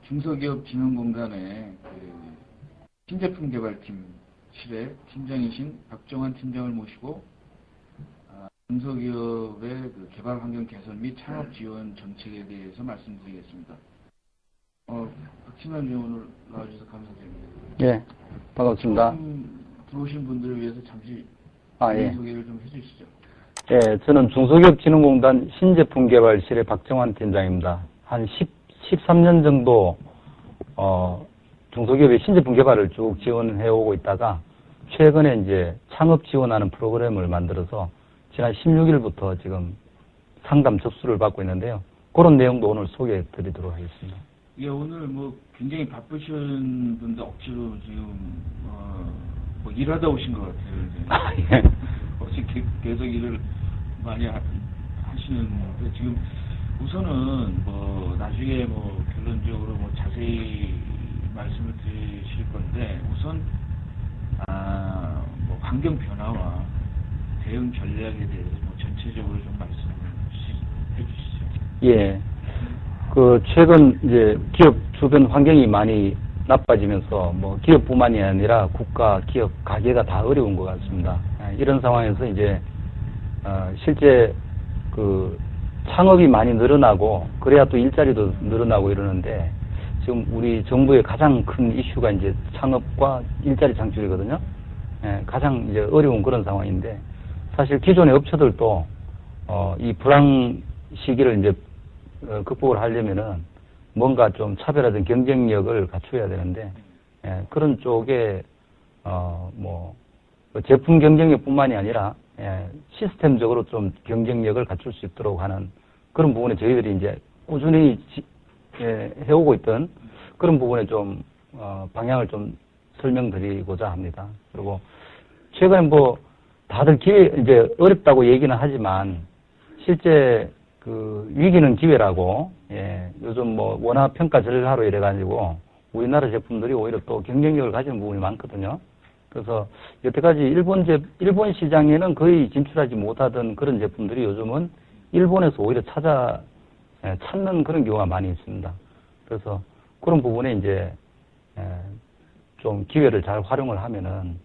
중소기업진흥공단의 신제품 개발팀 실의 팀장이신 박정환 팀장을 모시고 중소기업의 개발 환경 개선 및 창업 지원 정책에 대해서 말씀드리겠습니다. 박 팀장님 오늘 나와주셔서 감사드립니다. 예, 반갑습니다. 들어오신 분들을 위해서 잠시 예. 소개를 좀 해주시죠. 예, 저는 중소기업진흥공단 신제품 개발실의 박정환 팀장입니다. 한 13년 정도 중소기업의 신제품 개발을 쭉 지원해 오고 있다가 최근에 이제 창업 지원하는 프로그램을 만들어서 지난 16일부터 지금 상담 접수를 받고 있는데요. 그런 내용도 오늘 소개해 드리도록 하겠습니다. 예, 오늘 굉장히 바쁘신 분들 억지로 지금 일하다 오신 것 같아요. 예. 혹시 계속 일을 많이 하시는데 지금 우선은 나중에 결론적으로 자세히 말씀을 드릴 건데 우선 환경 변화와 대응 전략에 대해서 전체적으로 좀 말씀해 주시죠. 예. 최근 이제 기업 주변 환경이 많이 나빠지면서 기업뿐만이 아니라 국가, 기업, 가게가 다 어려운 것 같습니다. 이런 상황에서 이제 실제 창업이 많이 늘어나고 그래야 또 일자리도 늘어나고 이러는데 지금 우리 정부의 가장 큰 이슈가 이제 창업과 일자리 창출이거든요. 가장 이제 어려운 그런 상황인데 사실 기존의 업체들도 이 불황 시기를 이제 극복을 하려면은 뭔가 좀 차별화된 경쟁력을 갖춰야 되는데 그런 쪽에 제품 경쟁력뿐만이 아니라 시스템적으로 좀 경쟁력을 갖출 수 있도록 하는 그런 부분에 저희들이 이제 꾸준히 해오고 있던 그런 부분에 좀 방향을 좀 설명드리고자 합니다. 그리고 최근에 다들 이제 어렵다고 얘기는 하지만 실제 위기는 기회라고 요즘 원화 평가 절하로 이래가지고 우리나라 제품들이 오히려 또 경쟁력을 가지는 부분이 많거든요. 그래서 여태까지 일본 시장에는 거의 진출하지 못하던 그런 제품들이 요즘은 일본에서 오히려 찾는 그런 경우가 많이 있습니다. 그래서 그런 부분에 이제 좀 기회를 잘 활용을 하면은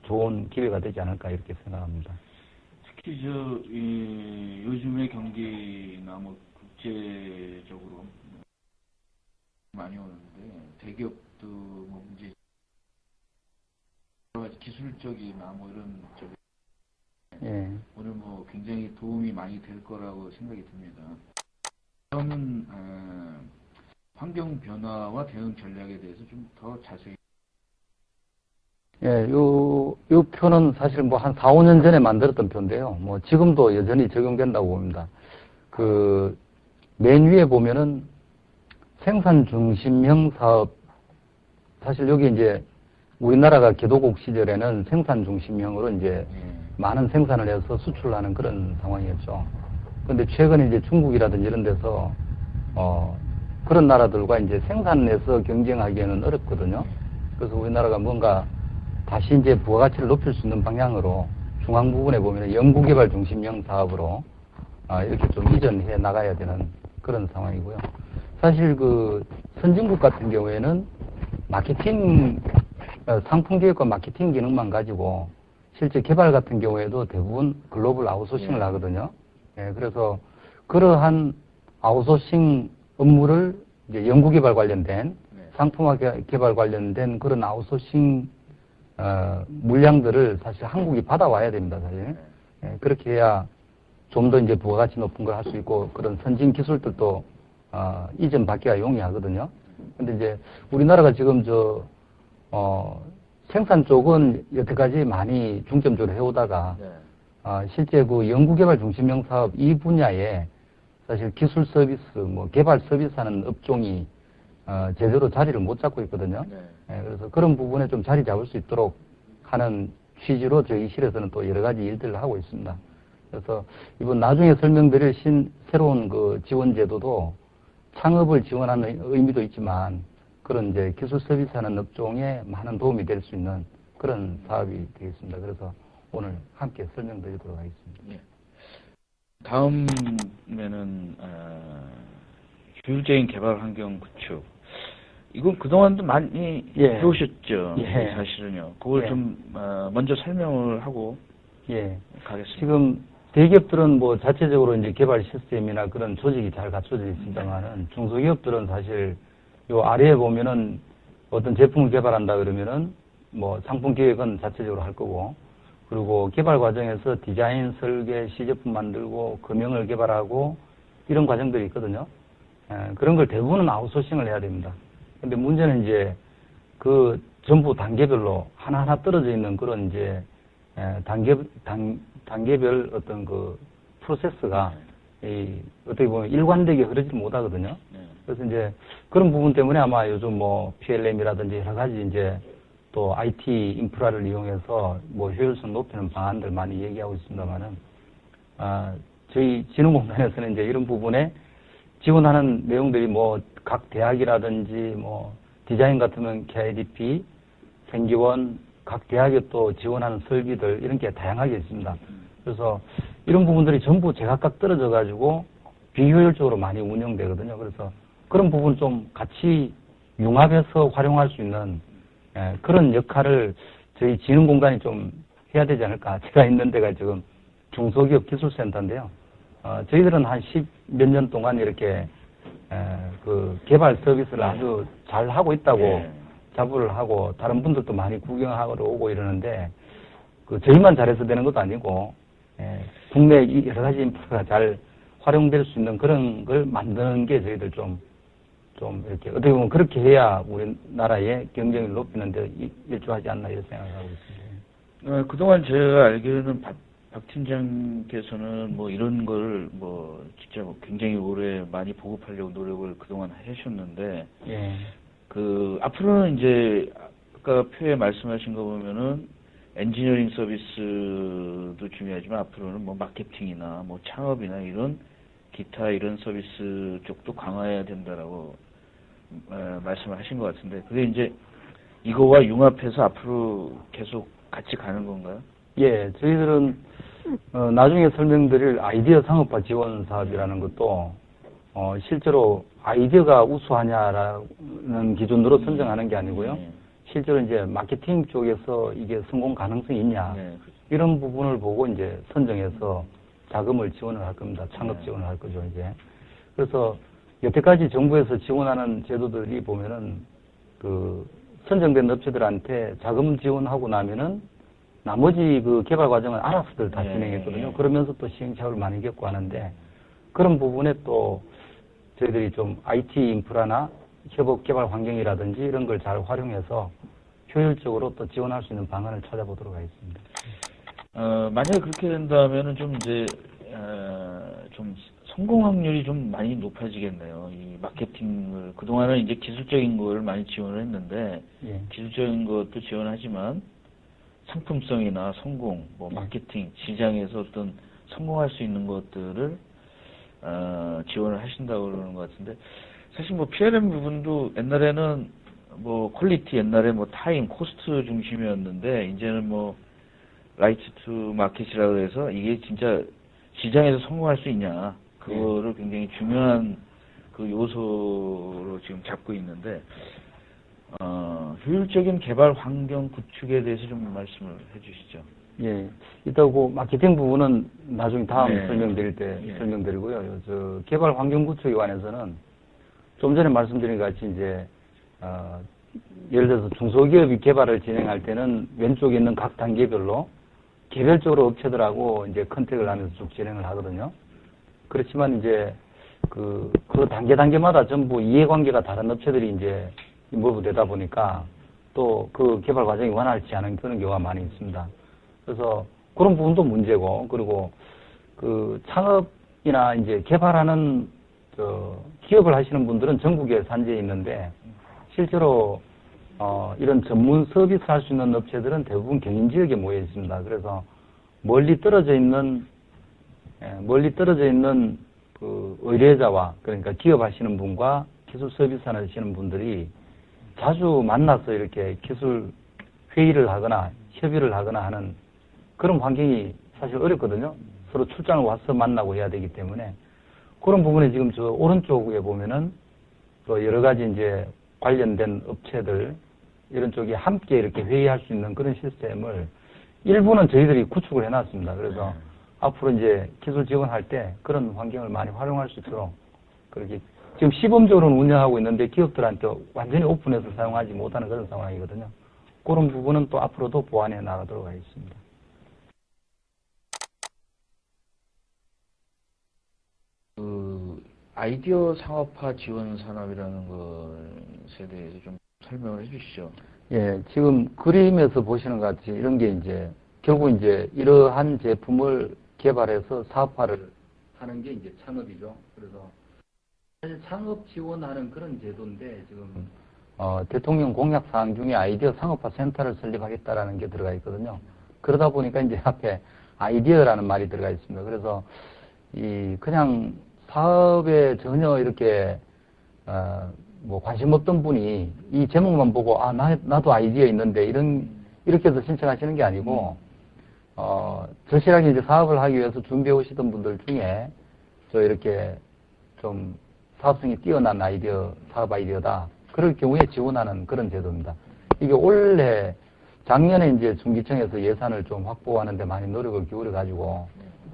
좋은 기회가 되지 않을까 이렇게 생각합니다. 특히 요즘의 경기나 국제적으로 많이 오는데 대기업도 이제 여러 가지 기술적이나 이런 쪽에 오늘 굉장히 도움이 많이 될 거라고 생각이 듭니다. 다음은 환경 변화와 대응 전략에 대해서 좀 더 자세히. 예, 요 표는 사실 한 4, 5년 전에 만들었던 표인데요. 지금도 여전히 적용된다고 봅니다. 맨 위에 보면은 생산 중심형 사업. 사실 여기 이제 우리나라가 개도국 시절에는 생산 중심형으로 이제 많은 생산을 해서 수출을 하는 그런 상황이었죠. 근데 최근에 이제 중국이라든지 이런 데서, 그런 나라들과 이제 생산에서 경쟁하기에는 어렵거든요. 그래서 우리나라가 뭔가 다시 이제 부가가치를 높일 수 있는 방향으로 중앙 부분에 보면 연구개발 중심형 사업으로 이렇게 좀 이전해 나가야 되는 그런 상황이고요. 사실 선진국 같은 경우에는 상품 기획과 마케팅 기능만 가지고 실제 개발 같은 경우에도 대부분 글로벌 아웃소싱을 하거든요. 그래서 그러한 아웃소싱 업무를 이제 연구개발 관련된 상품화 개발 관련된 그런 아웃소싱 물량들을 사실 한국이 받아와야 됩니다, 사실. 그렇게 해야 좀 더 이제 부가가치 높은 걸 할 수 있고 그런 선진 기술들도 이전받기가 용이하거든요. 근데 이제 우리나라가 지금 생산 쪽은 여태까지 많이 중점적으로 해오다가 실제 연구개발 중심형 사업 이 분야에 사실 기술 서비스, 개발 서비스 하는 업종이 제대로 자리를 못 잡고 있거든요. 그래서 그런 부분에 좀 자리 잡을 수 있도록 하는 취지로 저희 실에서는 또 여러 가지 일들을 하고 있습니다. 그래서 이번 나중에 설명드릴 새로운 지원 제도도 창업을 지원하는 의미도 있지만 그런 이제 기술 서비스 하는 업종에 많은 도움이 될 수 있는 그런 사업이 되겠습니다. 그래서 오늘 함께 설명드리도록 하겠습니다. 다음에는 효율적인 개발 환경 구축. 이건 그동안도 많이 예. 해오셨죠. 예. 사실은요. 그걸 예. 좀 먼저 설명을 하고 예. 가겠습니다. 지금 대기업들은 뭐 자체적으로 이제 개발 시스템이나 그런 조직이 잘 갖춰져 있습니다만은 중소기업들은 사실 요 아래에 보면은 어떤 제품을 개발한다 그러면은 뭐 상품 기획은 자체적으로 할 거고 그리고 개발 과정에서 디자인, 설계, 시제품 만들고 금형을 개발하고 이런 과정들이 있거든요. 그런 걸 대부분은 아웃소싱을 해야 됩니다. 근데 문제는 이제 그 전부 단계별로 하나하나 떨어져 있는 그런 이제 단계별 어떤 그 프로세스가 어떻게 보면 일관되게 흐르지 못하거든요. 그래서 이제 그런 부분 때문에 아마 요즘 뭐 PLM이라든지 여러 가지 이제 또 IT 인프라를 이용해서 뭐 효율성 높이는 방안들 많이 얘기하고 있습니다만은 저희 진흥공단에서는 이제 이런 부분에 지원하는 내용들이 뭐 각 대학이라든지 뭐 디자인 같으면 KIDP, 생기원, 각 대학에 또 지원하는 설비들 이런 게 다양하게 있습니다. 그래서 이런 부분들이 전부 제각각 떨어져 가지고 비효율적으로 많이 운영되거든요. 그래서 그런 부분 좀 같이 융합해서 활용할 수 있는 그런 역할을 저희 진흥공단이 좀 해야 되지 않을까. 제가 있는 데가 지금 중소기업 기술센터인데요. 저희들은 한 10몇 년 동안 이렇게 그 개발 서비스를 아주 잘 하고 있다고 자부를 하고 다른 분들도 많이 구경하러 오고 이러는데 그 저희만 잘해서 되는 것도 아니고 국내 여러 가지 인프라가 잘 활용될 수 있는 그런 걸 만드는 게 저희들 좀 이렇게 어떻게 보면 그렇게 해야 우리나라의 경쟁을 높이는 데 일조하지 않나 이런 생각을 하고 있습니다. 그동안 제가 알기로는 박 팀장께서는 뭐 이런 걸 뭐 진짜 굉장히 오래 많이 보급하려고 노력을 그동안 하셨는데 예. 그 앞으로는 이제 아까 표에 말씀하신 거 보면은 엔지니어링 서비스도 중요하지만 앞으로는 뭐 마케팅이나 뭐 창업이나 이런 기타 이런 서비스 쪽도 강화해야 된다라고 말씀을 하신 것 같은데 그게 이제 이거와 융합해서 앞으로 계속 같이 가는 건가요? 예, 저희들은 나중에 설명드릴 아이디어 상업화 지원 사업이라는 것도 실제로 아이디어가 우수하냐라는 기준으로 선정하는 게 아니고요. 실제로 이제 마케팅 쪽에서 이게 성공 가능성이 있냐 이런 부분을 보고 이제 선정해서 자금을 지원을 할 겁니다. 창업 지원을 할 거죠, 이제. 그래서 여태까지 정부에서 지원하는 제도들이 보면은 그 선정된 업체들한테 자금 지원하고 나면은 나머지 그 개발 과정은 알아서들 다 진행했거든요. 그러면서 또 시행착오를 많이 겪고 하는데 그런 부분에 또 저희들이 좀 IT 인프라나 협업 개발 환경이라든지 이런 걸 잘 활용해서 효율적으로 또 지원할 수 있는 방안을 찾아보도록 하겠습니다. 만약에 그렇게 된다면은 좀 이제 좀 성공 확률이 좀 많이 높아지겠네요. 이 마케팅을 그동안은 이제 기술적인 걸 많이 지원을 했는데 기술적인 것도 지원하지만 상품성이나 성공, 뭐 마케팅, 시장에서 어떤 성공할 수 있는 것들을 지원을 하신다고 그러는 것 같은데 사실 뭐 PLM 부분도 옛날에는 뭐 퀄리티 옛날에 뭐 타임, 코스트 중심이었는데 이제는 뭐 라이트 투 마켓이라고 해서 이게 진짜 시장에서 성공할 수 있냐 그거를 굉장히 중요한 그 요소로 지금 잡고 있는데 효율적인 개발 환경 구축에 대해서 좀 말씀을 해주시죠. 예, 이따 그 마케팅 부분은 나중에 다음 설명드릴 때 설명드리고요. 저 개발 환경 구축에 관해서는 좀 전에 말씀드린 것 같이 이제 예를 들어서 중소기업이 개발을 진행할 때는 왼쪽에 있는 각 단계별로 개별적으로 업체들하고 이제 컨택을 하면서 쭉 진행을 하거든요. 그렇지만 이제 그 단계마다 전부 이해관계가 다른 업체들이 이제 인볼브 되다 보니까 또 그 개발 과정이 원활치 않은 그런 경우가 많이 있습니다. 그래서 그런 부분도 문제고, 그리고 그 창업이나 이제 개발하는 기업을 하시는 분들은 전국에 산재해 있는데 실제로 이런 전문 서비스 할 수 있는 업체들은 대부분 경인 지역에 모여 있습니다. 그래서 멀리 떨어져 있는 그 의뢰자와 그러니까 기업 하시는 분과 기술 서비스 하시는 분들이 자주 만나서 이렇게 기술 회의를 하거나 협의를 하거나 하는 그런 환경이 사실 어렵거든요. 서로 출장을 와서 만나고 해야 되기 때문에 그런 부분에 지금 저 오른쪽에 보면은 또 여러 가지 이제 관련된 업체들 이런 쪽이 함께 이렇게 회의할 수 있는 그런 시스템을 일부는 저희들이 구축을 해놨습니다. 그래서 앞으로 이제 기술 지원할 때 그런 환경을 많이 활용할 수 있도록 그렇게 지금 시범적으로는 운영하고 있는데 기업들한테 완전히 오픈해서 사용하지 못하는 그런 상황이거든요. 그런 부분은 또 앞으로도 보완해 나가도록 하겠습니다. 아이디어 상업화 지원 산업이라는 것에 대해서 좀 설명을 해주시죠. 예, 지금 그림에서 보시는 것 같이 이런 게 이제 결국 이제 이러한 제품을 개발해서 사업화를 하는 게 이제 창업이죠. 그래서 사실 창업 지원하는 그런 제도인데 지금 대통령 공약 사항 중에 아이디어 상업화 센터를 설립하겠다라는 게 들어가 있거든요. 그러다 보니까 이제 앞에 아이디어라는 말이 들어가 있습니다. 그래서 이 그냥 사업에 전혀 이렇게 뭐 관심 없던 분이 이 제목만 보고 나도 아이디어 있는데 이렇게 해서 신청하시는 게 아니고 절실하게 이제 사업을 하기 위해서 준비해 오시던 분들 중에 저 이렇게 좀 사업성이 뛰어난 아이디어, 사업 아이디어다. 그럴 경우에 지원하는 그런 제도입니다. 이게 올해 작년에 이제 중기청에서 예산을 좀 확보하는데 많이 노력을 기울여 가지고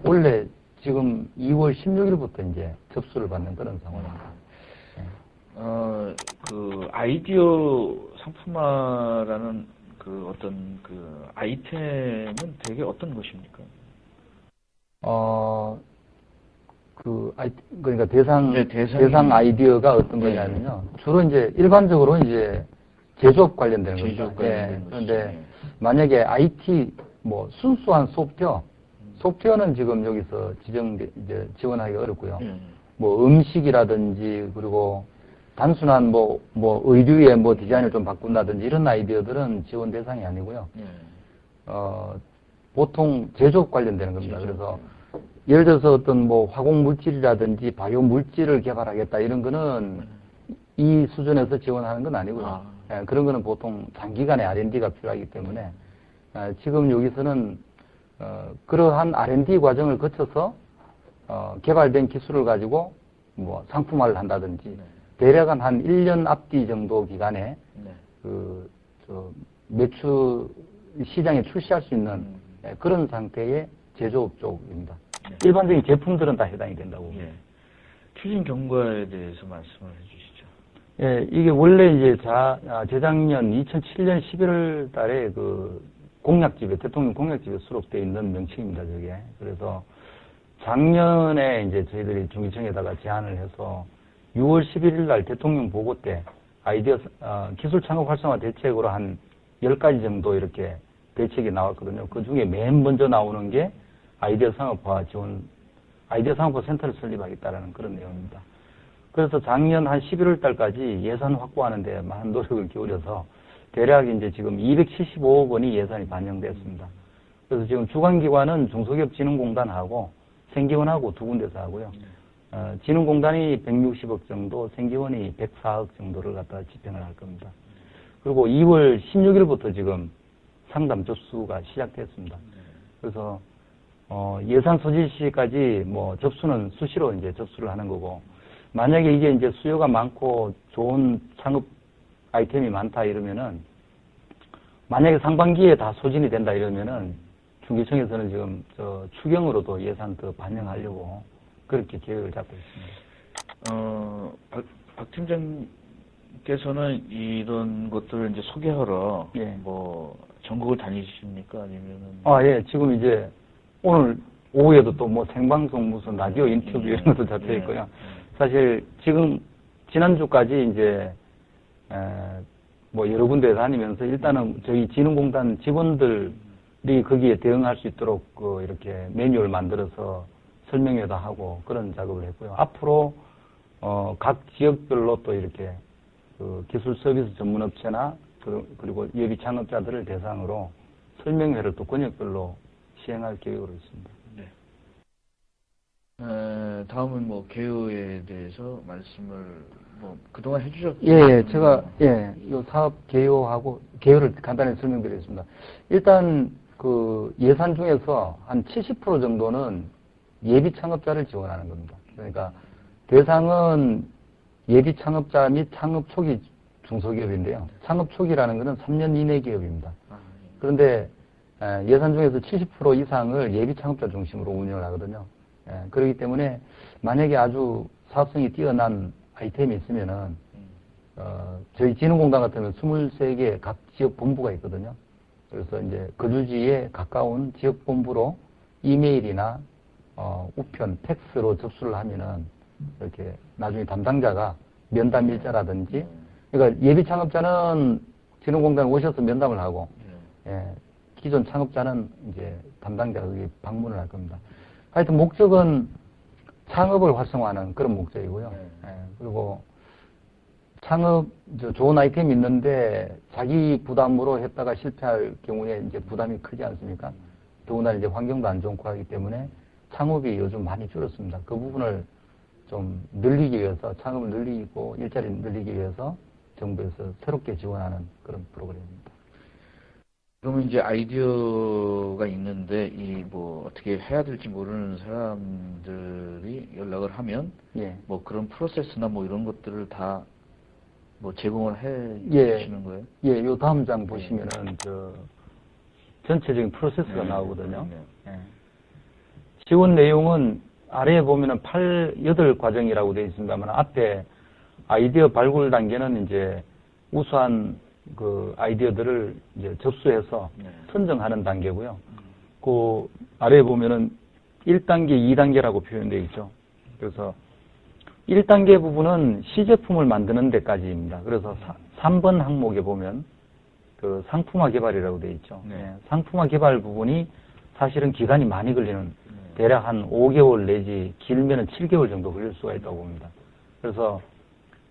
올해 지금 2월 16일부터 이제 접수를 받는 그런 상황입니다. 그 아이디어 상품화라는 그 어떤 그 아이템은 되게 어떤 것입니까? 그러니까 대상 아이디어가 어떤 네. 거냐면요. 주로 이제 일반적으로 이제 제조업 관련되는 거죠. 제조업 관련된 그런데 만약에 IT 뭐 순수한 소프트웨어는 지금 여기서 이제 지원하기가 어렵고요. 뭐 음식이라든지 그리고 단순한 뭐 의류의 뭐 디자인을 좀 바꾼다든지 이런 아이디어들은 지원 대상이 아니고요. 보통 제조업 관련되는 겁니다. 그래서 예를 들어서 어떤 뭐 화공 물질이라든지 바이오 물질을 개발하겠다 이런 거는 이 수준에서 지원하는 건 아니고요. 그런 거는 보통 단기간에 R&D가 필요하기 때문에 지금 여기서는 그러한 R&D 과정을 거쳐서 개발된 기술을 가지고 뭐 상품화를 한다든지 대략 한 1년 앞뒤 정도 기간에 매출 시장에 출시할 수 있는 그런 상태의 제조업 쪽입니다. 일반적인 제품들은 다 해당이 된다고. 추진 경과에 대해서 말씀을 해주시죠. 예, 이게 원래 이제 재작년 2007년 11월 달에 그 대통령 공약집에 수록되어 있는 명칭입니다, 저게. 그래서 작년에 이제 저희들이 중기청에다가 제안을 해서 6월 11일 날 대통령 보고 때 기술 창업 활성화 대책으로 한 10가지 정도 이렇게 대책이 나왔거든요. 그 중에 맨 먼저 나오는 게 아이디어 상업화 센터를 설립하겠다라는 그런 내용입니다. 그래서 작년 한 11월 달까지 예산 확보하는데 많은 노력을 기울여서 대략 이제 지금 275억 원이 예산이 반영됐습니다. 그래서 지금 주관기관은 중소기업진흥공단하고 생기원하고 두 군데서 하고요. 진흥공단이 160억 정도, 생기원이 104억 정도를 갖다 집행을 할 겁니다. 그리고 2월 16일부터 지금 상담 접수가 시작됐습니다. 그래서 예산 소진 시까지 뭐 접수는 수시로 이제 접수를 하는 거고, 만약에 이게 이제 수요가 많고 좋은 창업 아이템이 많다 이러면은, 만약에 상반기에 다 소진이 된다 이러면은 중기청에서는 지금 추경으로도 예산 더 반영하려고 그렇게 계획을 잡고 있습니다. 박 팀장께서는 이런 것들을 이제 소개하러 뭐 전국을 다니십니까? 아니면은? 예. 지금 이제 오늘 오후에도 또 뭐 생방송 무슨 라디오 인터뷰 이런 것도 잡혀 있고요. 사실 지금 지난주까지 이제 뭐 여러 군데 다니면서 일단은 저희 진흥공단 직원들이 거기에 대응할 수 있도록 이렇게 매뉴얼 만들어서 설명회도 하고 그런 작업을 했고요. 앞으로 각 지역별로 또 이렇게 기술 서비스 전문 업체나 그리고 예비 창업자들을 대상으로 설명회를 또 권역별로 시행할 계획으로 있습니다. 다음은 뭐 개요에 대해서 말씀을 뭐 그동안 해주셨죠? 제가 이 사업 개요를 간단히 설명드리겠습니다. 일단 그 예산 중에서 한 70% 정도는 예비 창업자를 지원하는 겁니다. 그러니까 대상은 예비 창업자 및 창업 초기 중소기업인데요. 창업 초기라는 것은 3년 이내 기업입니다. 아, 예. 그런데 예산 중에서 70% 이상을 예비 창업자 중심으로 운영을 하거든요. 그렇기 때문에 만약에 아주 사업성이 뛰어난 아이템이 있으면은 저희 진흥공단 같으면 23개 각 지역 본부가 있거든요. 그래서 이제 거주지에 가까운 지역 본부로 이메일이나 우편, 팩스로 접수를 하면은 이렇게 나중에 담당자가 면담 일자라든지, 그러니까 예비 창업자는 진흥공단에 오셔서 면담을 하고, 기존 창업자는 이제 담당자가 여기 방문을 할 겁니다. 하여튼 목적은 창업을 활성화하는 그런 목적이고요. 그리고 창업, 좋은 아이템이 있는데 자기 부담으로 했다가 실패할 경우에 이제 부담이 크지 않습니까? 더구나 이제 환경도 안 좋고 하기 때문에 창업이 요즘 많이 줄었습니다. 그 부분을 좀 늘리기 위해서, 창업을 늘리고 일자리를 늘리기 위해서 정부에서 새롭게 지원하는 그런 프로그램입니다. 그러면 이제 아이디어가 있는데 이 뭐 어떻게 해야 될지 모르는 사람들이 연락을 하면 뭐 그런 프로세스나 뭐 이런 것들을 다 뭐 제공을 해 주시는 거예요? 요 다음 장 보시면은 전체적인 프로세스가 나오거든요. 지원 내용은 아래에 보면은 8과정이라고 되어 있습니다만 앞에 아이디어 발굴 단계는 이제 우수한 그 아이디어들을 이제 접수해서 선정하는 단계고요. 그 아래에 보면은 1단계, 2단계라고 표현되어 있죠. 그래서 1단계 부분은 시제품을 만드는 데까지입니다. 그래서 3번 항목에 보면 그 상품화 개발이라고 되어 있죠. 상품화 개발 부분이 사실은 기간이 많이 걸리는 대략 한 5개월 내지 길면은 7개월 정도 걸릴 수가 있다고 봅니다. 그래서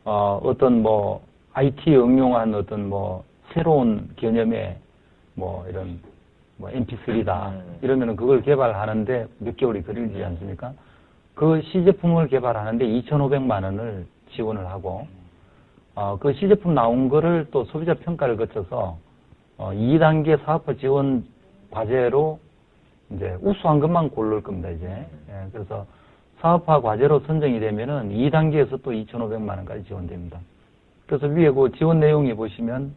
어떤 뭐 IT 응용한 어떤 뭐 새로운 개념의 뭐 이런 뭐 MP3다 이러면은 그걸 개발하는데 몇 개월이 걸리지 않습니까? 그 시제품을 개발하는데 2,500만 원을 지원을 하고 그 시제품 나온 거를 또 소비자 평가를 거쳐서 2단계 사업화 지원 과제로 이제 우수한 것만 고를 겁니다, 이제. 그래서 사업화 과제로 선정이 되면은 2단계에서 또 2,500만 원까지 지원됩니다. 그래서 위에 그 지원 내용에 보시면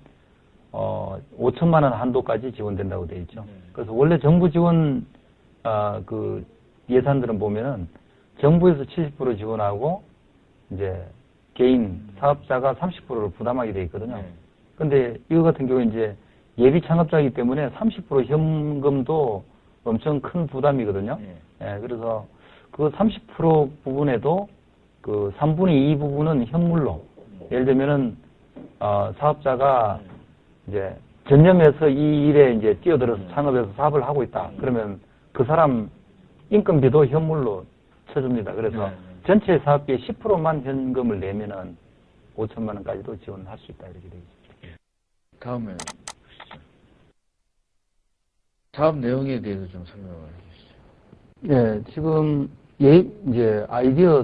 5천만 원 한도까지 지원된다고 되어 있죠. 그래서 원래 정부 지원 그 예산들은 보면은 정부에서 70% 지원하고 이제 개인 사업자가 30%를 부담하게 되어 있거든요. 근데 이거 같은 경우에 이제 예비 창업자이기 때문에 30% 현금도 엄청 큰 부담이거든요. 그래서 그 30% 부분에도 그 3분의 2 부분은 현물로, 예를 들면은 사업자가 이제 전념해서 이 일에 이제 뛰어들어서 창업해서 사업을 하고 있다. 그러면 그 사람 인건비도 현물로 쳐줍니다. 그래서 전체 사업비의 10%만 현금을 내면은 5천만 원까지도 지원할 수 있다, 이렇게 되어 있습니다. 다음에 사업 내용에 대해서 좀 설명을 해주시죠. 지금 이제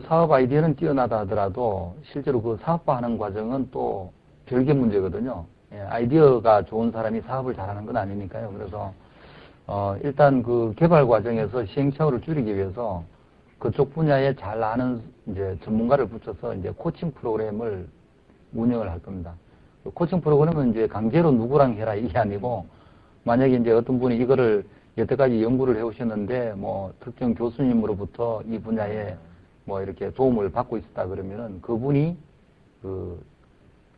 사업 아이디어는 뛰어나다 하더라도 실제로 그 사업화하는 과정은 또 별개 문제거든요. 아이디어가 좋은 사람이 사업을 잘하는 건 아니니까요. 그래서 일단 그 개발 과정에서 시행착오를 줄이기 위해서 그쪽 분야에 잘 아는 이제 전문가를 붙여서 이제 코칭 프로그램을 운영을 할 겁니다. 코칭 프로그램은 이제 강제로 누구랑 해라 이게 아니고, 만약에 이제 어떤 분이 이거를 여태까지 연구를 해오셨는데 뭐 특정 교수님으로부터 이 분야에 뭐 이렇게 도움을 받고 있었다 그러면은 그분이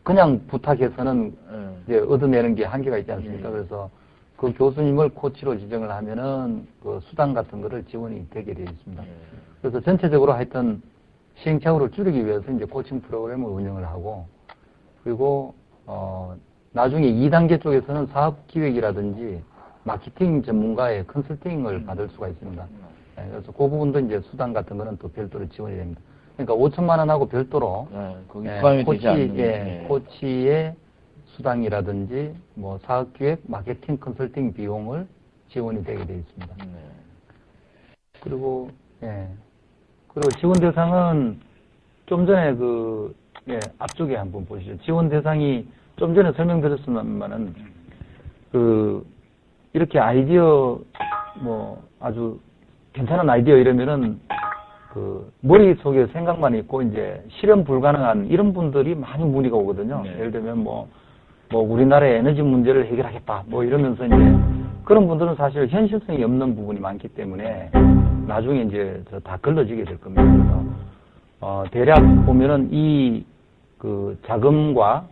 그냥 부탁해서는 이제 얻어내는 게 한계가 있지 않습니까? 그래서 그 교수님을 코치로 지정을 하면은 그 수당 같은 거를 지원이 되게 되어 있습니다. 그래서 전체적으로 하여튼 시행착오를 줄이기 위해서 이제 코칭 프로그램을 운영을 하고, 그리고 나중에 2단계 쪽에서는 사업 기획이라든지 마케팅 전문가의 컨설팅을 받을 수가 있습니다. 그래서 그 부분도 이제 수당 같은 거는 또 별도로 지원이 됩니다. 그러니까 5천만 원하고 별도로 코치의 수당이라든지 뭐 사업 기획, 마케팅 컨설팅 비용을 지원이 되게 되어 있습니다. 그리고 지원 대상은 좀 전에 앞쪽에 한번 보시죠. 지원 대상이 좀 전에 설명드렸습니다만은 이렇게 아이디어 뭐 아주 괜찮은 아이디어 이러면은 머릿속에 생각만 있고 이제 실현 불가능한 이런 분들이 많이 문의가 오거든요. 네. 예를 들면 뭐 우리나라의 에너지 문제를 해결하겠다 뭐 이러면서 이제 그런 분들은 사실 현실성이 없는 부분이 많기 때문에 나중에 이제 다 걸러지게 될 겁니다. 그래서 대략 보면은 이 자금과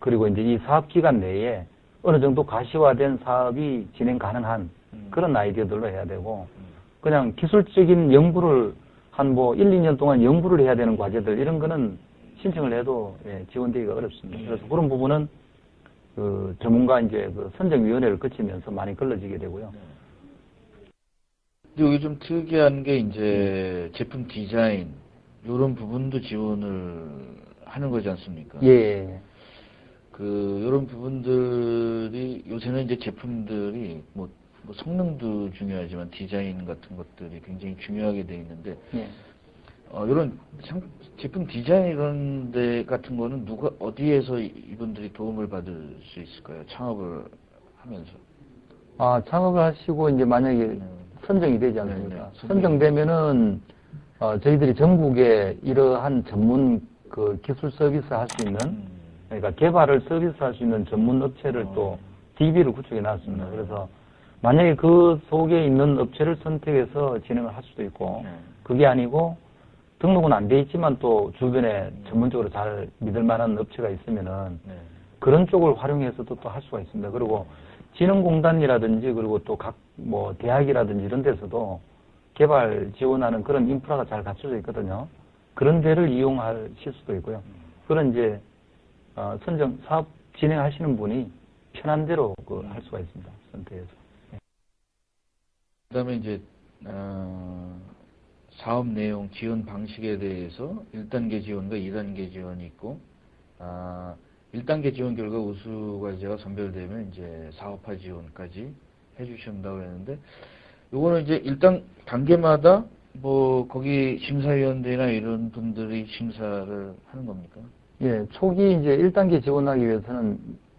그리고 이제 이 사업 기간 내에 어느 정도 가시화된 사업이 진행 가능한 그런 아이디어들로 해야 되고 그냥 기술적인 연구를 한 1, 2년 동안 연구를 해야 되는 과제들 이런 거는 신청을 해도 지원되기가 어렵습니다. 그래서 그런 부분은 전문가 이제 선정위원회를 거치면서 많이 걸러지게 되고요. 근데 여기 좀 특이한 게 이제 제품 디자인 이런 부분도 지원을 하는 거지 않습니까? 예. 이런 부분들이 요새는 이제 제품들이 뭐 성능도 중요하지만 디자인 같은 것들이 굉장히 중요하게 돼 있는데 예. 이런 제품 디자인 이런 데 같은 거는 어디에서 이분들이 도움을 받을 수 있을까요? 창업을 하면서. 창업을 하시고 이제 만약에 선정이 되지 않습니까? 네네. 선정되면은 저희들이 전국에 이러한 전문 기술 서비스 할 수 있는 그러니까 개발을 서비스 할 수 있는 전문 업체를 또 DB를 구축해 놨습니다. 그래서 만약에 그 속에 있는 업체를 선택해서 진행을 할 수도 있고 그게 아니고 등록은 안 돼 있지만 또 주변에 전문적으로 잘 믿을 만한 업체가 있으면은 그런 쪽을 활용해서도 또 할 수가 있습니다. 그리고 진흥공단이라든지 그리고 또 각 대학이라든지 이런 데서도 개발 지원하는 그런 인프라가 잘 갖춰져 있거든요. 그런 데를 이용하실 수도 있고요. 그런 이제 선정 사업 진행하시는 분이 편한 대로 할 수가 있습니다. 선택해서. 그다음에 이제 사업 내용 지원 방식에 대해서 1단계 지원과 2단계 지원이 있고 1단계 지원 결과 우수 과제가 선별되면 이제 사업화 지원까지 해주신다고 했는데 요거는 이제 1단계마다 거기 심사위원들이나 이런 분들이 심사를 하는 겁니까? 예, 초기 이제 1단계 지원하기 위해서는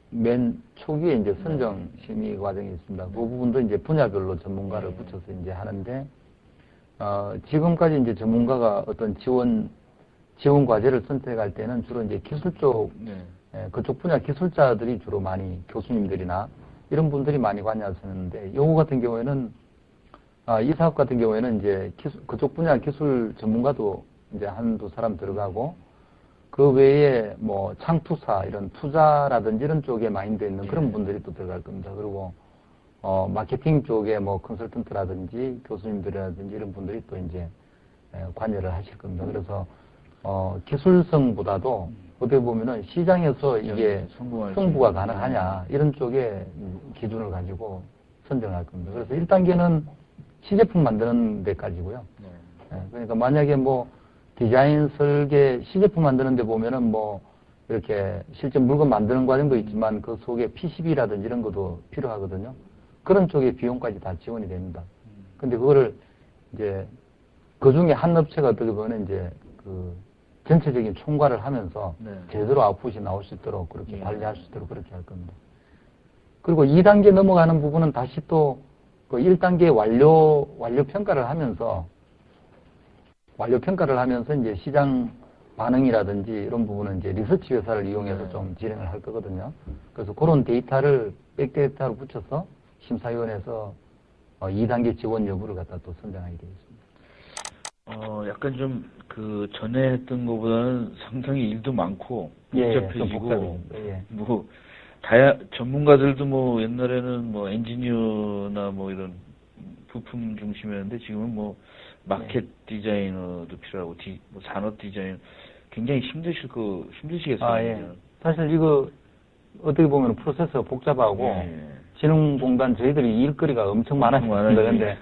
맨 초기에 이제 선정 심의 과정이 있습니다. 그 부분도 이제 분야별로 전문가를 붙여서 이제 하는데, 지금까지 이제 전문가가 어떤 지원 과제를 선택할 때는 주로 이제 기술 쪽, 그쪽 분야 기술자들이 주로 많이 교수님들이나 이런 분들이 많이 관여하셨는데, 요거 같은 경우에는, 이 사업 같은 경우에는 이제 그쪽 분야 기술 전문가도 이제 한두 사람 들어가고, 그 외에 창투사 이런 투자라든지 이런 쪽에 마인드 있는 그런 분들이 또 들어갈 겁니다. 그리고 마케팅 쪽에 컨설턴트라든지 교수님들이라든지 이런 분들이 또 이제 관여를 하실 겁니다. 그래서 기술성보다도 어떻게 보면은 시장에서 이게 승부가 가능하냐 이런 쪽에 기준을 가지고 선정할 겁니다. 그래서 1단계는 시제품 만드는 데까지고요. 그러니까 만약에 디자인, 설계, 시제품 만드는 데 보면은 이렇게 실제 물건 만드는 과정도 있지만 그 속에 PCB라든지 이런 것도 필요하거든요. 그런 쪽의 비용까지 다 지원이 됩니다. 근데 그거를 이제 그 중에 한 업체가 어떻게 보면 이제 전체적인 총괄을 하면서 제대로 아웃풋이 나올 수 있도록 그렇게 관리할 수 있도록 그렇게 할 겁니다. 그리고 2단계 넘어가는 부분은 다시 또 그 1단계 완료 평가를 하면서 이제 시장 반응이라든지 이런 부분은 이제 리서치 회사를 이용해서 좀 진행을 할 거거든요. 그래서 그런 데이터를 백데이터로 붙여서 심사위원회에서 2단계 지원 여부를 갖다 또 선정하게 되어 있습니다. 약간 좀 전에 했던 것보다는 상당히 일도 많고 복잡해지고 전문가들도 옛날에는 엔지니어나 이런 부품 중심이었는데 지금은 마켓 디자이너도 필요하고 산업 디자인 굉장히 힘드시겠어요. 사실 이거 어떻게 보면 프로세스가 복잡하고 진흥공단 저희들이 일거리가 엄청 많았습니다. 그런데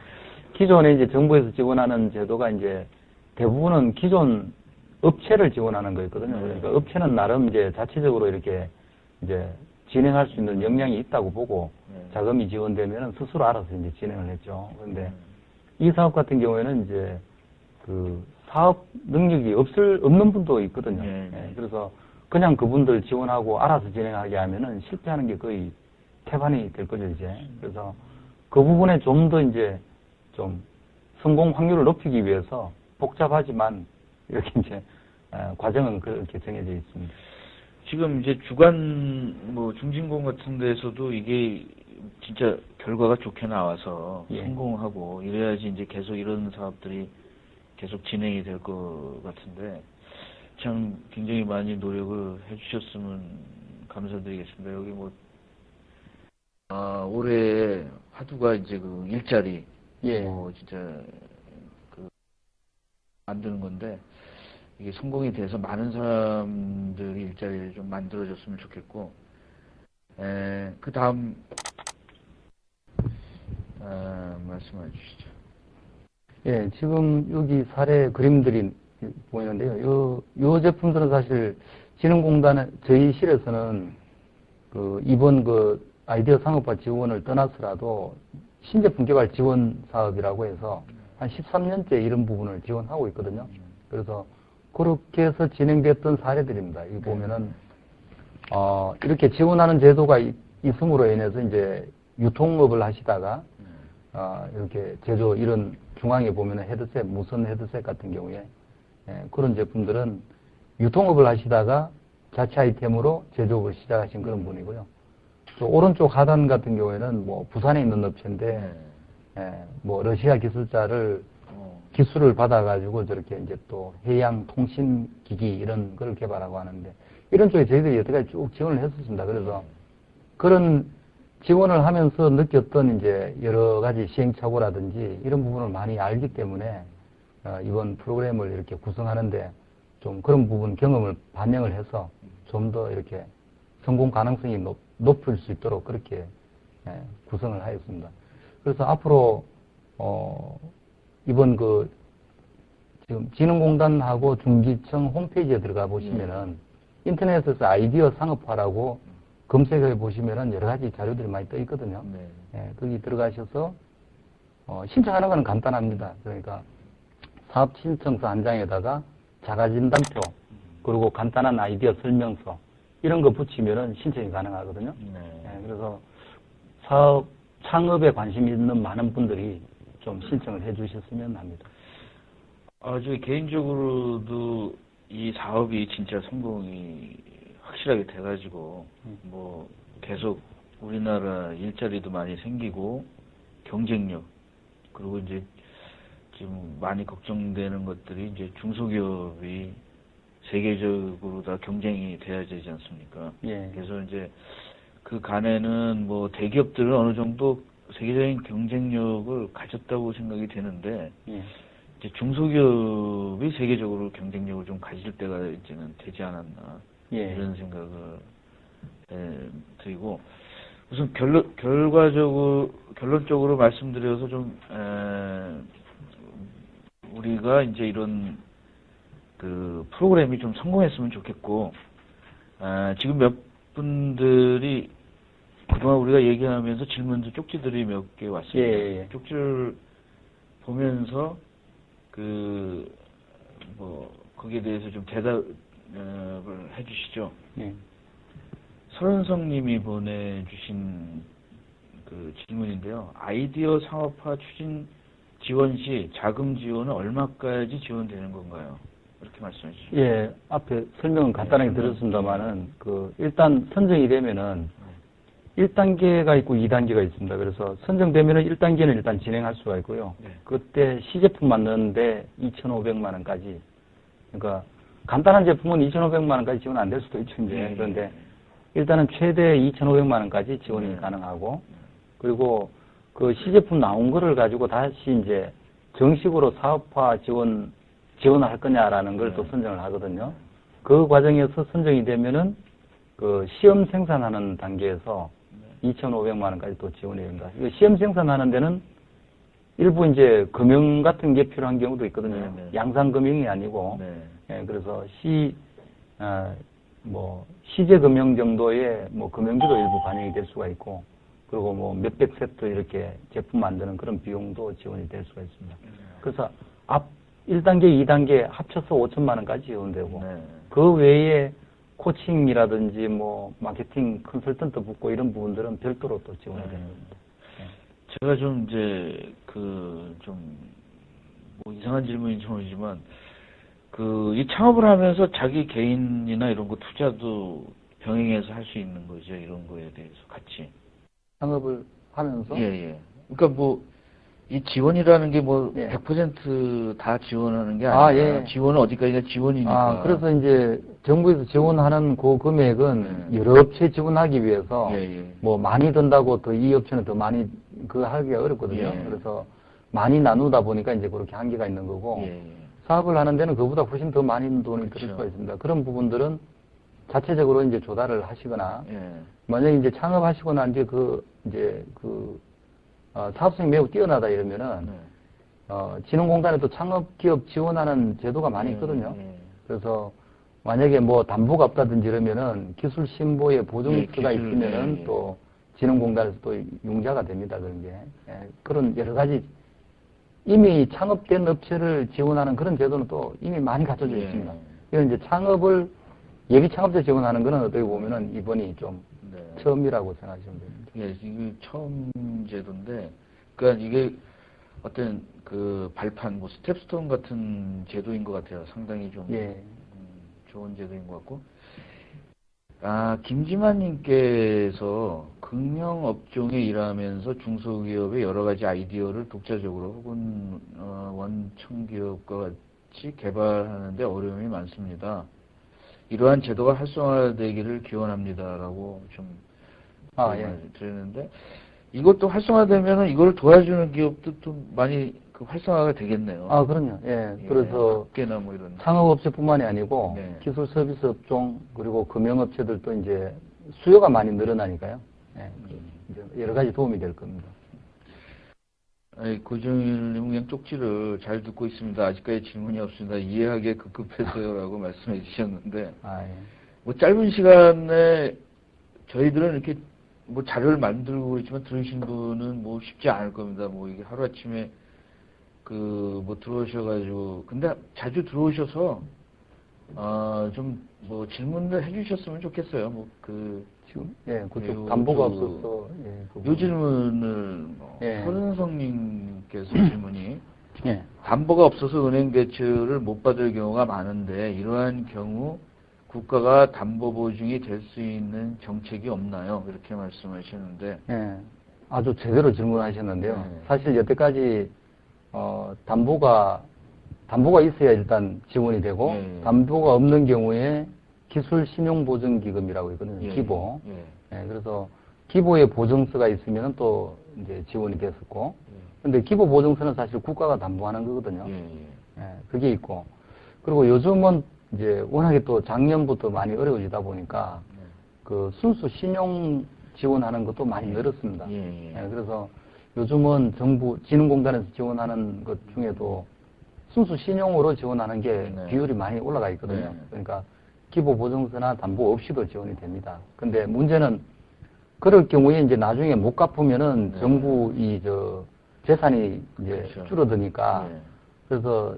기존에 이제 정부에서 지원하는 제도가 이제 대부분은 기존 업체를 지원하는 거였거든요. 그러니까 업체는 나름 이제 자체적으로 이렇게 이제 진행할 수 있는 역량이 있다고 보고 자금이 지원되면 스스로 알아서 이제 진행을 했죠. 그런데 이 사업 같은 경우에는 이제 사업 능력이 없는 분도 있거든요. 그래서 그냥 그분들 지원하고 알아서 진행하게 하면은 실패하는 게 거의 태반이 될 거죠, 이제. 그래서 그 부분에 좀 더 이제 좀 성공 확률을 높이기 위해서 복잡하지만 이렇게 이제 과정은 그렇게 정해져 있습니다. 지금 이제 주간 뭐 중진공 같은 데서도 이게 진짜 결과가 좋게 나와서 예. 성공하고 이래야지 이제 계속 이런 사업들이 계속 진행이 될 것 같은데 참 굉장히 많이 노력을 해주셨으면 감사드리겠습니다. 여기 뭐 올해 화두가 이제 그 일자리 예. 뭐 진짜 그 만드는 건데 이게 성공이 돼서 많은 사람들이 일자리를 좀 만들어줬으면 좋겠고 그 다음 말씀해 주시죠. 예, 지금 여기 사례 그림들이 보이는데요. 요 제품들은 사실 진흥공단에 저희 실에서는 이번 아이디어 상업화 지원을 떠나서라도 신제품 개발 지원 사업이라고 해서 한 13년째 이런 부분을 지원하고 있거든요. 그래서 그렇게 해서 진행됐던 사례들입니다. 여기 보면은 이렇게 지원하는 제도가 있음으로 인해서 이제 유통업을 하시다가 이렇게 제조 이런 중앙에 보면은 헤드셋, 무선 헤드셋 같은 경우에 그런 제품들은 유통업을 하시다가 자체 아이템으로 제조업을 시작하신 그런 분이고요. 또 오른쪽 하단 같은 경우에는 뭐 부산에 있는 업체인데 뭐 러시아 기술자를 기술을 받아가지고 저렇게 이제 또 해양 통신 기기 이런 걸 개발하고 하는데 이런 쪽에 저희들이 여태까지 쭉 지원을 했었습니다. 그래서 그런 지원을 하면서 느꼈던 이제 여러 가지 시행착오라든지 이런 부분을 많이 알기 때문에 이번 프로그램을 이렇게 구성하는데 좀 그런 부분 경험을 반영을 해서 좀 더 이렇게 성공 가능성이 높을 수 있도록 그렇게 구성을 하였습니다. 그래서 앞으로 이번 지금 진흥공단하고 중기청 홈페이지에 들어가 보시면은 인터넷에서 아이디어 상업화라고 검색해 보시면은 여러 가지 자료들이 많이 떠 있거든요. 거기 들어가셔서 신청하는 건 간단합니다. 그러니까 사업 신청서 한 장에다가 자가진단표 그리고 간단한 아이디어 설명서 이런 거 붙이면은 신청이 가능하거든요. 그래서 사업 창업에 관심 있는 많은 분들이 좀 신청을 해 주셨으면 합니다. 저 개인적으로도 이 사업이 진짜 성공이 확실하게 돼가지고 뭐 계속 우리나라 일자리도 많이 생기고 경쟁력 그리고 이제 지금 많이 걱정되는 것들이 이제 중소기업이 세계적으로 다 경쟁이 돼야 되지 않습니까? 그래서 이제 그 간에는 뭐 대기업들은 어느 정도 세계적인 경쟁력을 가졌다고 생각이 되는데 이제 중소기업이 세계적으로 경쟁력을 좀 가질 때가 이제는 되지 않았나 이런 생각을 드리고 우선 결론적으로 말씀드려서 좀 우리가 이제 이런 그 프로그램이 좀 성공했으면 좋겠고 지금 몇 분들이 그동안 우리가 얘기하면서 질문도 쪽지들이 몇 개 왔습니다. 쪽지를 보면서 거기에 대해서 좀 대답을 해주시죠. 설은성 님이 보내주신 그 질문인데요. 아이디어 상업화 추진 지원 시 자금 지원은 얼마까지 지원되는 건가요? 이렇게 말씀해 주시죠. 앞에 설명은 간단하게 드렸습니다만은 일단 선정이 되면은 1단계가 있고 2단계가 있습니다. 그래서 선정되면은 1단계는 일단 진행할 수가 있고요. 그때 시제품 만드는데 2,500만 원까지. 그러니까 간단한 제품은 2,500만 원까지 지원 안 될 수도 있죠. 이제. 그런데 일단은 최대 2,500만 원까지 지원이 가능하고 그리고 그 시제품 나온 거를 가지고 다시 이제 정식으로 사업화 지원을 할 거냐라는 걸 또 선정을 하거든요. 그 과정에서 선정이 되면은 그 시험 생산하는 단계에서 2,500만 원까지 또 지원이 됩니다. 이거 시험 생산하는 데는 일부 이제 금융 같은 게 필요한 경우도 있거든요. 양산 금융이 아니고. 그래서 시제 금융 정도의 뭐 금융비도 일부 반영이 될 수가 있고 그리고 뭐 몇백 세트 이렇게 제품 만드는 그런 비용도 지원이 될 수가 있습니다. 그래서 1단계, 2단계 합쳐서 5천만 원까지 지원되고 그 외에 코칭이라든지 뭐 마케팅 컨설턴트 붙고 이런 부분들은 별도로 또 지원이 되는 겁니다. 제가 좀 이제 좀 뭐 이상한 질문인지 모르지만 이 창업을 하면서 자기 개인이나 이런 거 투자도 병행해서 할 수 있는 거죠. 이런 거에 대해서 같이. 창업을 하면서? 예, 예. 그러니까 뭐, 이 지원이라는 게 뭐, 예. 100% 다 지원하는 게 아니라 예. 지원은 어디까지가 지원이니까. 그래서 이제 정부에서 지원하는 그 금액은 여러 업체 지원하기 위해서 뭐 많이 든다고 더 이 업체는 더 많이 하기가 어렵거든요. 예. 그래서 많이 나누다 보니까 이제 그렇게 한계가 있는 거고 예. 사업을 하는 데는 그보다 훨씬 더 많은 돈이 그렇죠. 들 수가 있습니다. 그런 부분들은 자체적으로 이제 조달을 하시거나 예. 만약에 이제 창업하시고 난 뒤에 사업성이 매우 뛰어나다 이러면은 진흥공단에도 창업기업 지원하는 제도가 많이 있거든요. 그래서 만약에 뭐 담보가 없다든지 이러면은 기술 신보의 보증서가 있으면은 또 진흥공단에서 또 융자가 됩니다. 그런 게. 그런 여러 가지 이미 창업된 업체를 지원하는 그런 제도는 또 이미 많이 갖춰져 있습니다. 이건 이제 예비 창업자 지원하는 거는 어떻게 보면은 이번이 좀 처음이라고 생각하시면 됩니다. 예, 이게 처음 제도인데, 그러니까 이게 어떤 발판, 뭐 스텝스톤 같은 제도인 것 같아요. 상당히 좀 좋은 제도인 것 같고. 김지만님께서 금융업종에 일하면서 중소기업의 여러 가지 아이디어를 독자적으로 혹은 원청기업과 같이 개발하는데 어려움이 많습니다. 이러한 제도가 활성화되기를 기원합니다라고 좀 드렸는데 이것도 활성화되면은 이걸 도와주는 기업도 좀 많이 활성화가 되겠네요. 그럼요. 그래서 업계나 뭐 이런 창업업체뿐만이 아니고 기술 서비스 업종 그리고 금융업체들도 이제 수요가 많이 늘어나니까요. 이제 여러 가지 도움이 될 겁니다. 고정일님은 그냥 쪽지를 잘 듣고 있습니다. 아직까지 질문이 없습니다. 이해하기에 급급해서요라고 말씀해 주셨는데, 뭐 짧은 시간에 저희들은 이렇게 뭐 자료를 만들고 그렇지만 들으신 분은 뭐 쉽지 않을 겁니다. 뭐 이게 하루아침에 뭐 들어오셔가지고, 근데 자주 들어오셔서, 좀 뭐 질문을 해주셨으면 좋겠어요. 지금 그쪽 담보가 없어서 요 질문을 서른성님께서 질문이 담보가 없어서 은행 대출을 못 받을 경우가 많은데 이러한 경우 국가가 담보 보증이 될 수 있는 정책이 없나요? 이렇게 말씀하시는데 아주 제대로 질문하셨는데요. 사실 여태까지 담보가 있어야 일단 지원이 되고 담보가 없는 경우에 기술신용보증기금이라고 있거든요. 기보. 그래서 기보에 보증서가 있으면 또 이제 지원이 됐었고, 근데 기보 보증서는 사실 국가가 담보하는 거거든요. 그게 있고, 그리고 요즘은 이제 워낙에 또 작년부터 많이 어려워지다 보니까 순수 신용 지원하는 것도 많이 늘었습니다. 그래서 요즘은 정부 진흥공단에서 지원하는 것 중에도 순수 신용으로 지원하는 게 비율이 많이 올라가 있거든요. 그러니까 기보 보증서나 담보 없이도 지원이 됩니다. 근데 문제는 그럴 경우에 이제 나중에 못 갚으면은 정부 재산이 이제 줄어드니까 그래서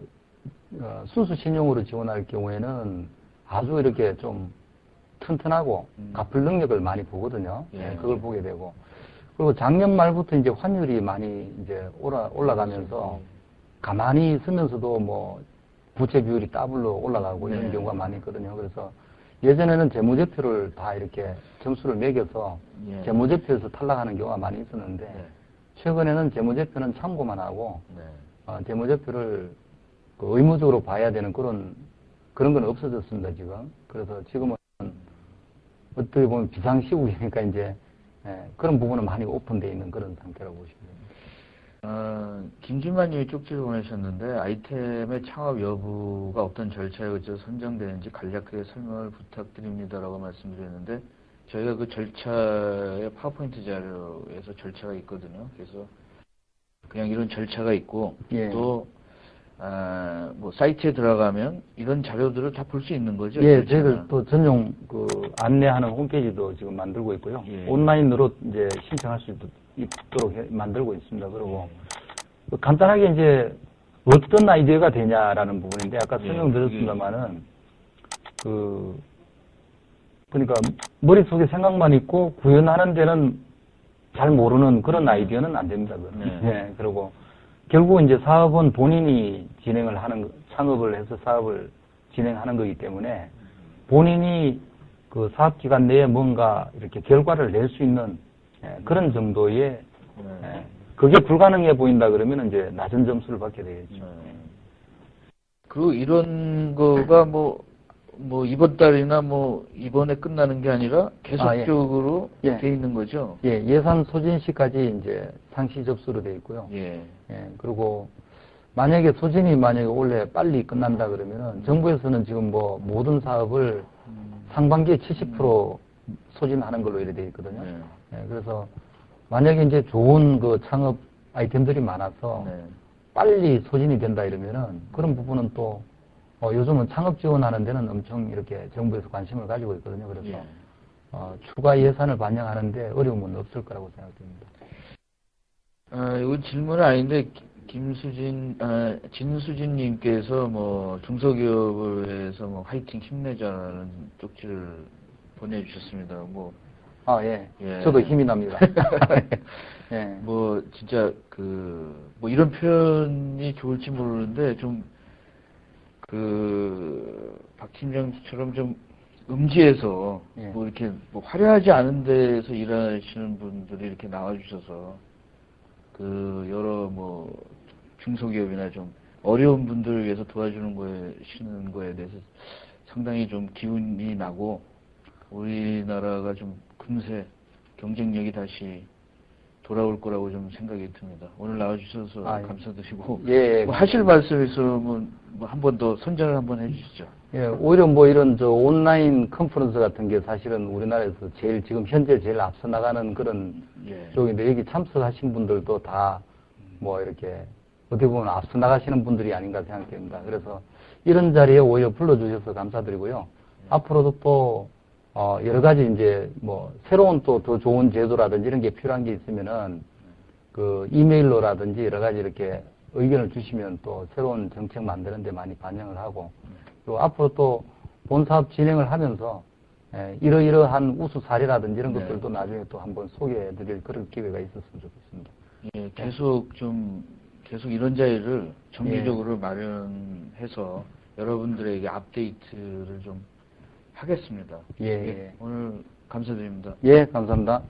순수 신용으로 지원할 경우에는 아주 이렇게 좀 튼튼하고 갚을 능력을 많이 보거든요. 그걸 보게 되고 그리고 작년 말부터 이제 환율이 많이 이제 올라가면서 가만히 있으면서도 뭐 부채 비율이 더블로 올라가고 이런 경우가 많이 있거든요. 그래서 예전에는 재무제표를 다 이렇게 점수를 매겨서 재무제표에서 탈락하는 경우가 많이 있었는데 최근에는 재무제표는 참고만 하고 재무제표를 의무적으로 봐야 되는 그런 건 없어졌습니다, 지금. 그래서 지금은 어떻게 보면 비상시국이니까 이제 그런 부분은 많이 오픈되어 있는 그런 상태라고 보시면 됩니다. 김진만님이 쪽지를 보내셨는데 아이템의 창업 여부가 어떤 절차에 의해서 선정되는지 간략하게 설명을 부탁드립니다라고 말씀드렸는데 저희가 그 절차의 파워포인트 자료에서 절차가 있거든요. 그래서 그냥 이런 절차가 있고 또 뭐 사이트에 들어가면 이런 자료들을 다 볼 수 있는 거죠. 저희들 또 전용 안내하는 홈페이지도 지금 만들고 있고요. 온라인으로 이제 신청할 수 있도록 만들고 있습니다. 그리고 간단하게 이제 어떤 아이디어가 되냐라는 부분인데 아까 설명드렸습니다만은 그러니까 머릿속에 생각만 있고 구현하는 데는 잘 모르는 그런 아이디어는 안 됩니다. 그리고 결국 이제 사업은 본인이 창업을 해서 사업을 진행하는 거기 때문에 본인이 그 사업 기간 내에 뭔가 이렇게 결과를 낼 수 있는 그런 정도의 그게 불가능해 보인다 그러면 이제 낮은 점수를 받게 되겠죠. 그리고 이런 거가 뭐 이번 달이나 뭐 이번에 끝나는 게 아니라 계속적으로 예. 돼 있는 거죠. 예, 예산 소진 시까지 이제 상시 접수로 돼 있고요. 예. 그리고 만약에 소진이 원래 빨리 끝난다 그러면은 정부에서는 지금 뭐 모든 사업을 상반기에 70% 소진하는 걸로 이렇게 돼 있거든요. 그래서 만약에 이제 좋은 그 창업 아이템들이 많아서 빨리 소진이 된다 이러면은 그런 부분은 또 요즘은 창업 지원하는 데는 엄청 이렇게 정부에서 관심을 가지고 있거든요. 그래서 추가 예산을 반영하는데 어려움은 없을 거라고 생각됩니다. 이건 질문은 아닌데 진수진님께서 뭐 중소기업을 해서 뭐 화이팅 힘내자는 쪽지를 보내주셨습니다. 뭐 예. 저도 힘이 납니다. 예. 뭐 진짜 뭐 이런 표현이 좋을지 모르는데 좀 박 팀장처럼 좀 음지에서 뭐 이렇게 뭐 화려하지 않은 데서 일하시는 분들이 이렇게 나와주셔서 여러 뭐 중소기업이나 좀 어려운 분들을 위해서 도와주는 시는 거에 대해서 상당히 좀 기운이 나고 우리나라가 좀 금세 경쟁력이 다시 돌아올 거라고 좀 생각이 듭니다. 오늘 나와주셔서 감사드리고 뭐 하실 말씀 있으면 뭐 한 번 더 선전을 한번 해주시죠. 예, 오히려 뭐 이런 온라인 컨퍼런스 같은 게 사실은 우리나라에서 지금 현재 제일 앞서 나가는 그런 쪽인데 여기 참석하신 분들도 다 뭐 이렇게 어떻게 보면 앞서 나가시는 분들이 아닌가 생각됩니다. 그래서 이런 자리에 오히려 불러주셔서 감사드리고요. 앞으로도 또 여러 가지 이제 뭐 새로운 또 더 좋은 제도라든지 이런 게 필요한 게 있으면은 그 이메일로라든지 여러 가지 이렇게 의견을 주시면 또 새로운 정책 만드는 데 많이 반영을 하고 또 앞으로 또 본 사업 진행을 하면서 이러이러한 우수 사례라든지 이런 것들도 나중에 또 한번 소개해 드릴 그런 기회가 있었으면 좋겠습니다. 예, 계속 이런 자리를 정기적으로 마련해서 여러분들에게 업데이트를 좀 하겠습니다. 오늘 감사드립니다. 예, 감사합니다.